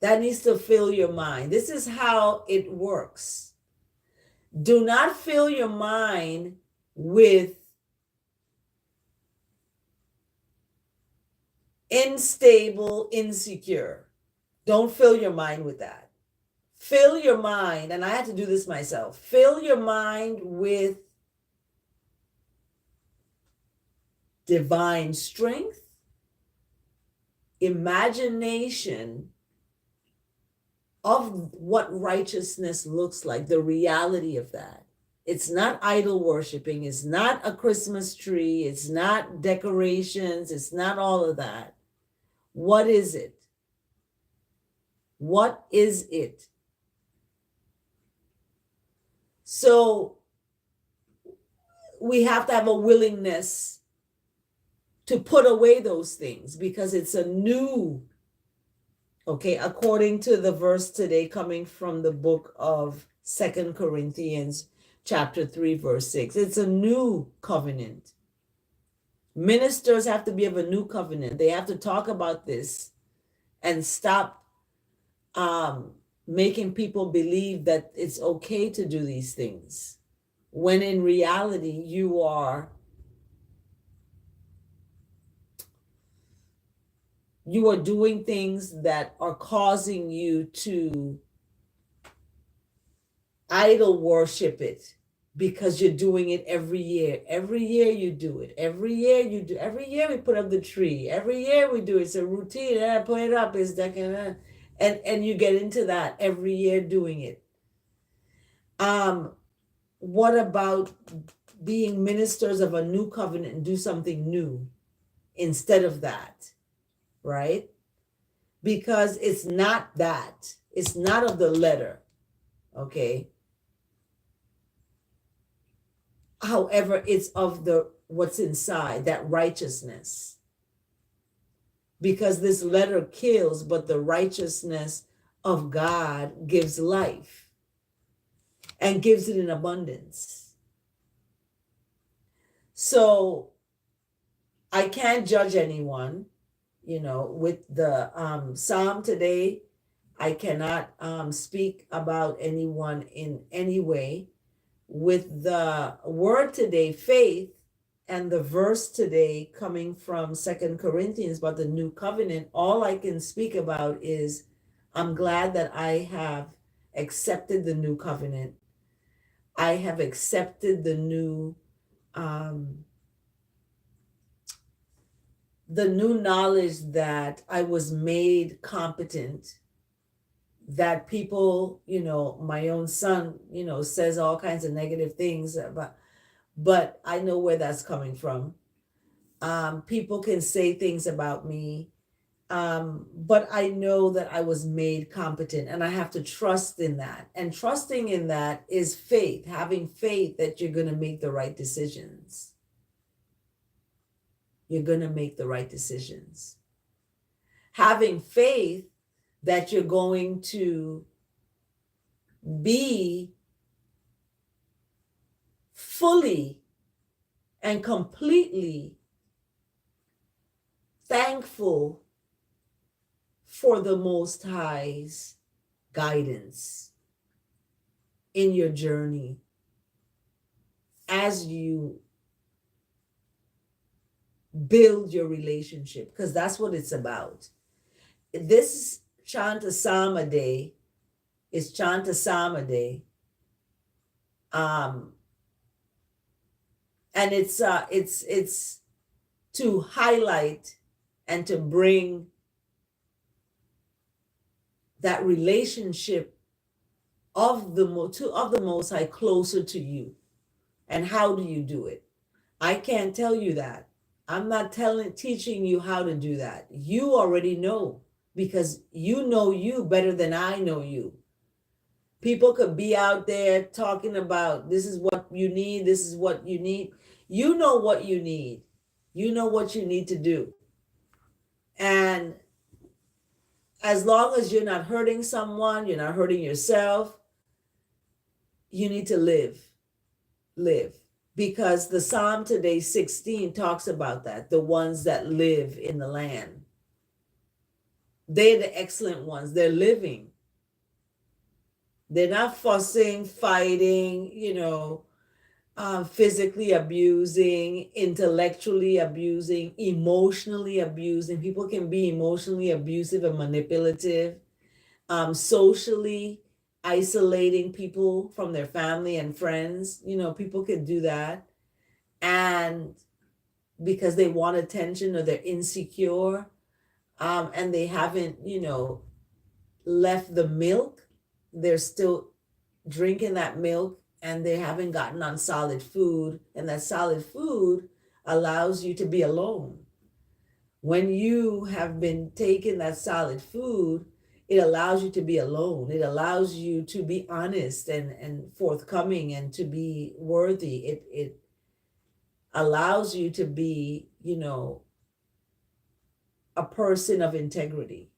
That needs to fill your mind. This is how it works. Do not fill your mind with unstable, insecure. Don't fill your mind with that. Fill your mind, and I had to do this myself, fill your mind with divine strength, imagination of what righteousness looks like, the reality of that. It's not idol worshiping, it's not a Christmas tree, it's not decorations, it's not all of that. What is it? What is it? So we have to have a willingness to put away those things because it's a new, okay, according to the verse today coming from the book of 2 Corinthians chapter 3, verse 6. It's a new covenant. Ministers have to be of a new covenant. They have to talk about this and stop making people believe that it's okay to do these things, when in reality you are doing things that are causing you to idol worship it, because you're doing it every year. Every year you do it. Every year you do. Every year we put up the tree. Every year we do it. It's a routine. And I put it up. It's that kind of, and you get into that every year doing it. What about being ministers of a new covenant and do something new instead of that, right? Because it's not that. It's not of the letter, okay? However, it's of the what's inside, that righteousness. Because this letter kills, but the righteousness of God gives life and gives it in abundance. So I can't judge anyone, with the psalm today. I cannot speak about anyone in any way. With the word today, faith, and the verse today coming from 2 Corinthians about the new covenant, all I can speak about is I'm glad that I have accepted the new covenant. I have accepted the new knowledge that I was made competent, that people, my own son, says all kinds of negative things about, but I know where that's coming from. People can say things about me, but I know that I was made competent, and I have to trust in that. And trusting in that is faith, having faith that you're going to make the right decisions. You're going to make the right decisions. Having faith that you're going to be fully and completely thankful for the Most High's guidance in your journey as you build your relationship, because that's what it's about. This Chant a Psalm a day is Chant a Psalm a day. And it's to highlight and to bring that relationship of the Most High closer to you. And how do you do it? I can't tell you that. I'm not teaching you how to do that. You already know, because you know you better than I know you. People could be out there talking about this is what you need, this is what you need. You know what you need. You know what you need to do. And as long as you're not hurting someone, you're not hurting yourself, you need to live. Because the Psalm today, 16, talks about that, the ones that live in the land. They're the excellent ones. They're living. They're not fussing, fighting, physically abusing, intellectually abusing, emotionally abusing. People can be emotionally abusive and manipulative, socially isolating people from their family and friends. People could do that. And because they want attention or they're insecure, and they haven't, left the milk, they're still drinking that milk, and they haven't gotten on solid food, and that solid food allows you to be alone. When you have been taking that solid food, it allows you to be alone. It allows you to be honest and forthcoming and to be worthy. It allows you to be, a person of integrity.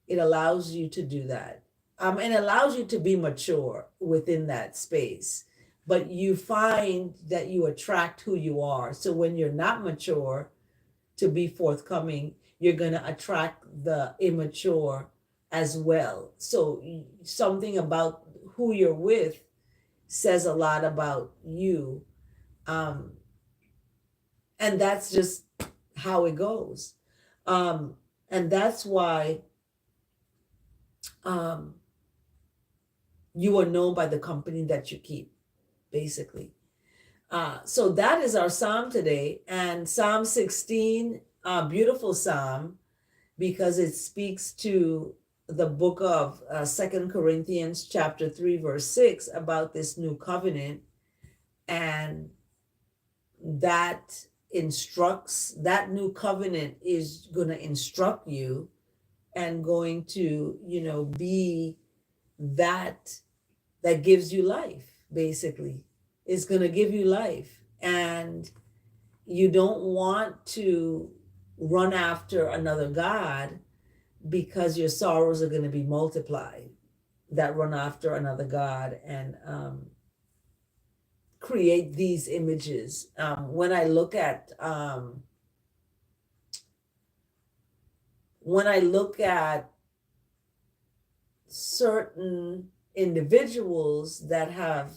It allows you to do that. And allows you to be mature within that space. But you find that you attract who you are. So when you're not mature to be forthcoming, you're going to attract the immature as well. So something about who you're with says a lot about you. And that's just how it goes. And that's why you are known by the company that you keep, basically. So that is our psalm today. And Psalm 16, beautiful psalm, because it speaks to the book of 2 Corinthians chapter 3, verse 6, about this new covenant. And that new covenant is going to instruct you and going to, be that gives you life, basically. It's going to give you life. And you don't want to run after another God, because your sorrows are going to be multiplied, that run after another God and create these images. When I look at certain individuals that have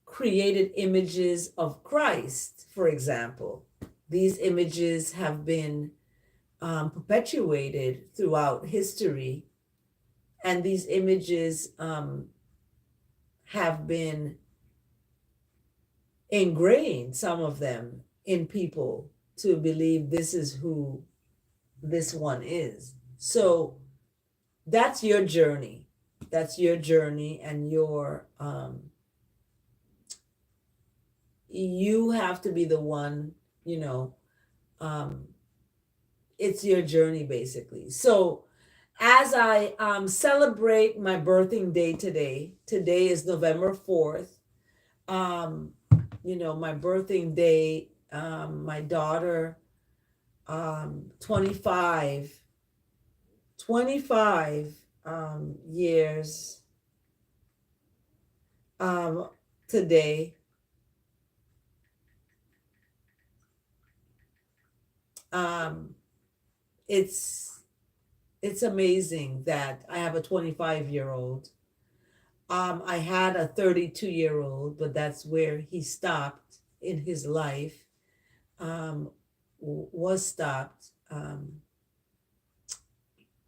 created images of Christ, for example, these images have been perpetuated throughout history, and these images have been ingrained, some of them, in people to believe this is who this one is. So that's your journey. That's your journey, and you have to be the one, it's your journey, basically. So as I celebrate my birthing day today is November 4th. My birthing day, my daughter, 25 years today. It's amazing that I have a 25-year-old. I had a 32-year-old, but that's where he stopped in his life, was stopped,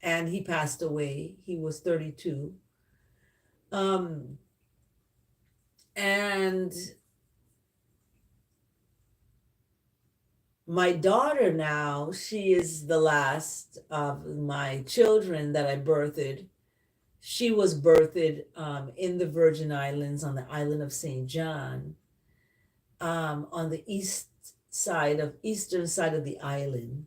and he passed away. He was 32. And my daughter now, she is the last of my children that I birthed. She was birthed in the Virgin Islands, on the island of St. John, on the eastern side of the island.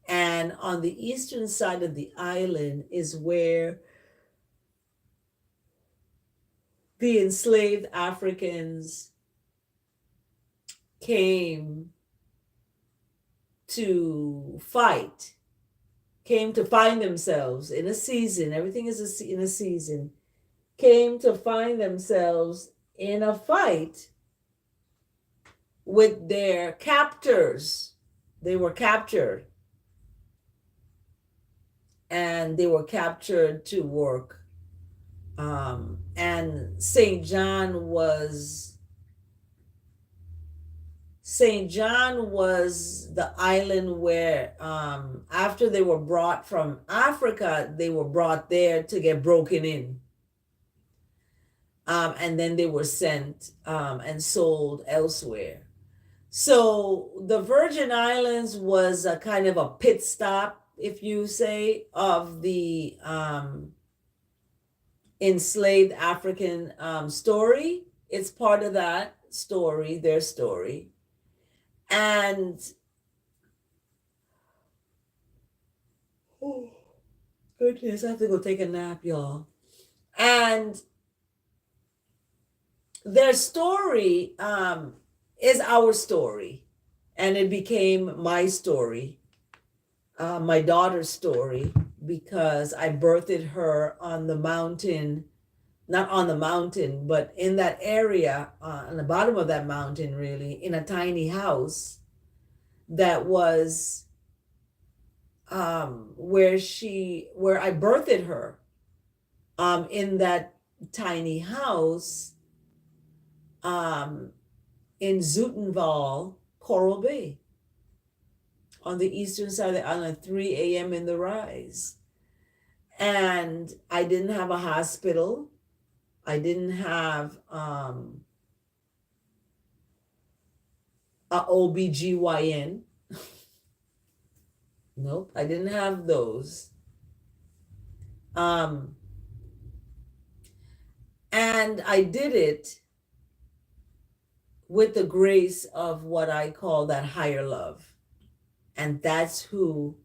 And on the eastern side of the island is where the enslaved Africans came to fight, came to find themselves in a season, everything is in a season, came to find themselves in a fight with their captors. They were captured, and they were captured to work. And St. John was the island where, after they were brought from Africa, they were brought there to get broken in. And then they were sent and sold elsewhere. So the Virgin Islands was a kind of a pit stop, if you say, of the enslaved African story. It's part of that story, their story. And oh goodness, I have to go take a nap, y'all. And their story is our story, and it became my story, my daughter's story, because I birthed her on the mountain, not on the mountain, but in that area, on the bottom of that mountain, really, in a tiny house that was where I birthed her, in that tiny house, in Zootenval, Coral Bay, on the eastern side of the island, 3 a.m. in the rise. And I didn't have a hospital. I didn't have a OBGYN. Nope, I didn't have those. And I did it with the grace of what I call that higher love. And that's who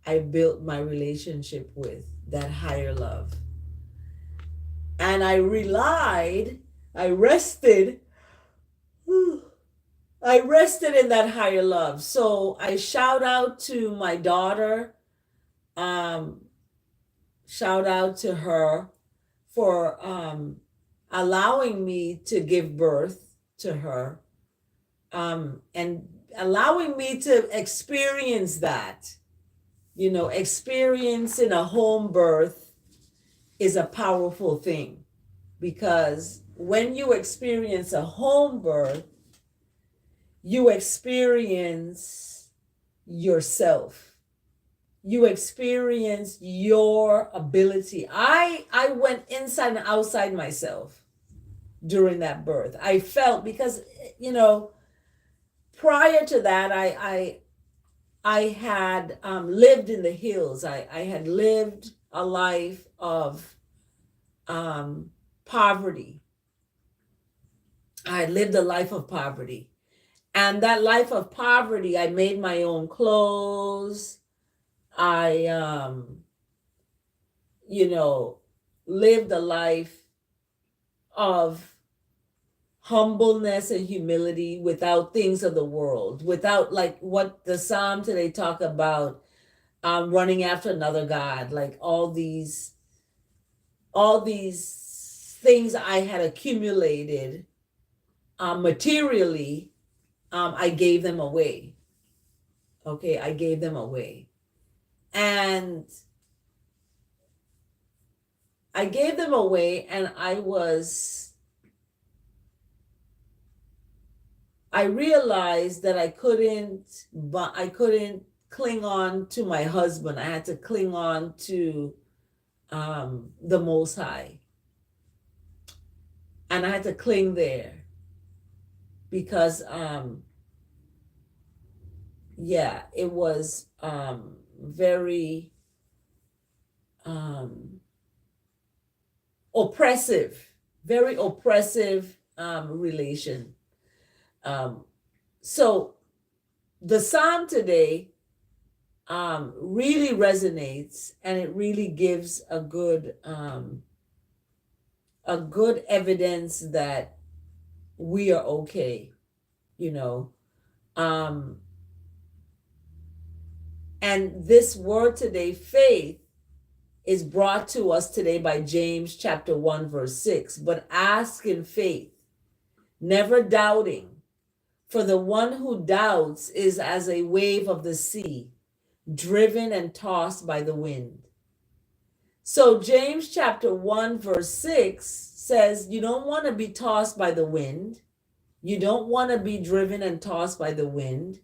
I built my relationship with, that higher love. And I rested in that higher love. So I shout out to my daughter, shout out to her for allowing me to give birth to her, and allowing me to experience that. Experiencing a home birth is a powerful thing, because when you experience a home birth, you experience yourself. You experience your ability. I went inside and outside myself during that birth. I felt, because prior to that, I had lived in the hills. I had lived a life of poverty. I had lived a life of poverty. And that life of poverty, I made my own clothes. I, lived a life of humbleness and humility, without things of the world, without, like what the Psalm today talk about, running after another God, like all these things I had accumulated materially. I gave them away. Okay, I gave them away. And I gave them away, and I realized that I couldn't cling on to my husband. I had to cling on to the Most High. And I had to cling there, because it was very oppressive, very oppressive relation. So the Psalm today really resonates, and it really gives a good evidence that we are okay. Um, and this word today, faith, is brought to us today by James chapter 1, verse 6. But ask in faith, never doubting. For the one who doubts is as a wave of the sea, driven and tossed by the wind. So James chapter 1, verse 6 says you don't want to be tossed by the wind. You don't want to be driven and tossed by the wind.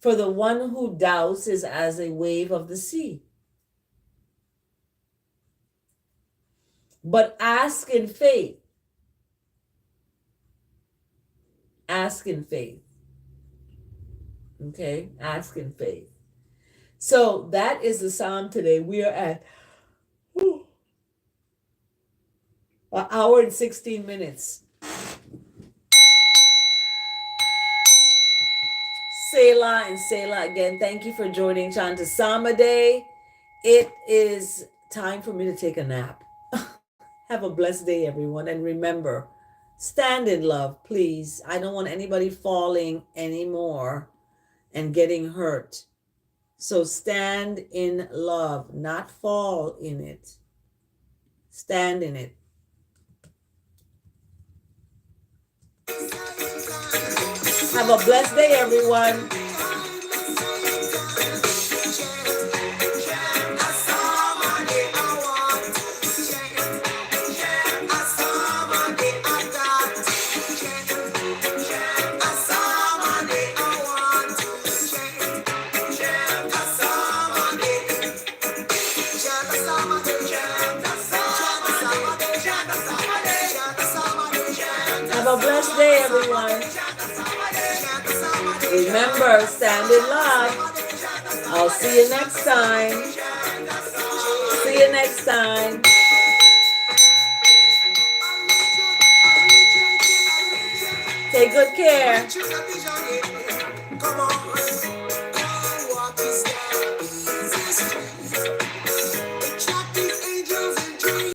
For the one who doubts is as a wave of the sea. But ask in faith. Ask in faith. Okay? Ask in faith. So that is the psalm today. We are at an hour and 16 minutes. Selah and Selah again. Thank you for joining Chant Day. It is time for me to take a nap. Have a blessed day, everyone. And remember, stand in love, please. I don't want anybody falling anymore and getting hurt. So stand in love, not fall in it. Stand in it. Have a blessed day, everyone. Have a blessed day, everyone. Remember, stand in love. I'll see you next time. See you next time. Take good care.